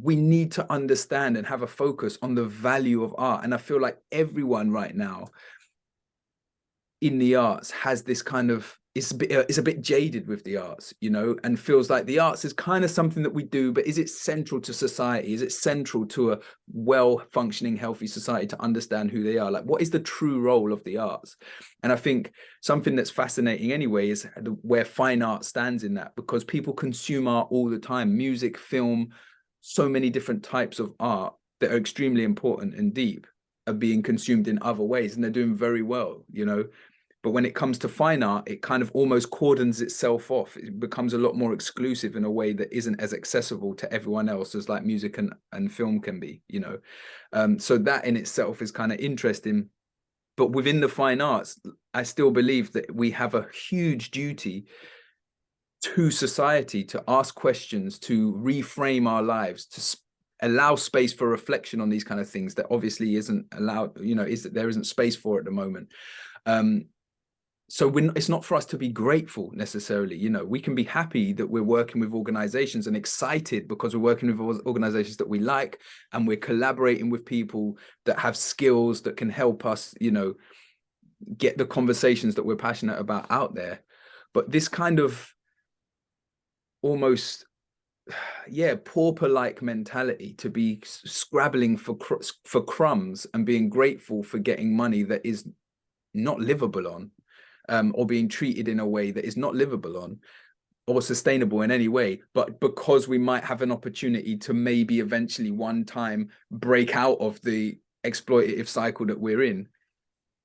we need to understand and have a focus on the value of art. And I feel like everyone right now in the arts has this kind of, it's a bit jaded with the arts, you know, and feels like the arts is kind of something that we do, but is it central to society? Is it central to a well-functioning, healthy society to understand who they are? Like, what is the true role of the arts? And I think something that's fascinating anyway is where fine art stands in that, because people consume art all the time, music, film, so many different types of art that are extremely important and deep are being consumed in other ways, and they're doing very well, you know. But when it comes to fine art, it kind of almost cordons itself off. It becomes a lot more exclusive in a way that isn't as accessible to everyone else as like music and film can be, you know. So that in itself is kind of interesting. But within the fine arts, I still believe that we have a huge duty to society to ask questions, to reframe our lives, to allow space for reflection on these kind of things that obviously isn't allowed, you know, there isn't space for at the moment. So it's not for us to be grateful necessarily, you know. We can be happy that we're working with organizations and excited because we're working with organizations that we like, and we're collaborating with people that have skills that can help us, you know, get the conversations that we're passionate about out there. But this kind of almost, yeah, pauper-like mentality to be scrabbling for crumbs and being grateful for getting money that is not livable on, or being treated in a way that is not livable on or sustainable in any way, but because we might have an opportunity to maybe eventually one time break out of the exploitative cycle that we're in.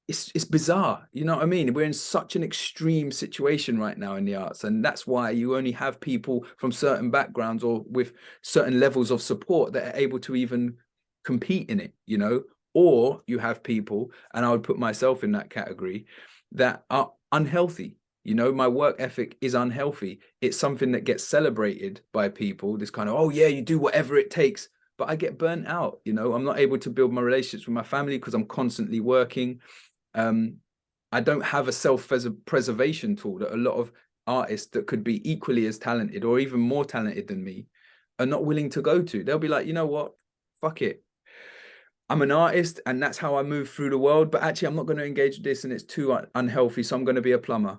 It's bizarre, you know what I mean? We're in such an extreme situation right now in the arts, and that's why you only have people from certain backgrounds or with certain levels of support that are able to even compete in it, you know. Or you have people, and I would put myself in that category, that are unhealthy. You know, my work ethic is unhealthy. It's something that gets celebrated by people, this kind of, oh yeah, you do whatever it takes. But I get burnt out, you know. I'm not able to build my relationships with my family because I'm constantly working. I don't have a self-preservation tool that a lot of artists that could be equally as talented or even more talented than me are not willing to go to. They'll be like, you know what, fuck it, I'm an artist and that's how I move through the world, but actually I'm not going to engage with this and it's too unhealthy, so I'm going to be a plumber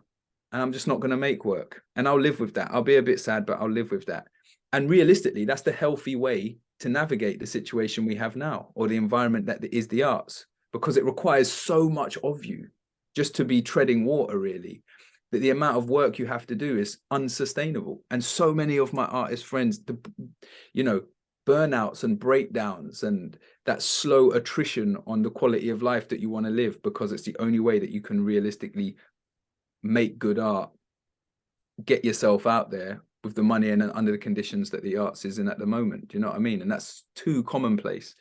and I'm just not going to make work, and I'll live with that. I'll be a bit sad, but I'll live with that. And realistically, that's the healthy way to navigate the situation we have now, or the environment that is the arts, because it requires so much of you just to be treading water, really, that the amount of work you have to do is unsustainable. And so many of my artist friends, you know, burnouts and breakdowns and that slow attrition on the quality of life that you want to live, because it's the only way that you can realistically make good art, get yourself out there with the money and under the conditions that the arts is in at the moment. Do you know what I mean? And that's too commonplace.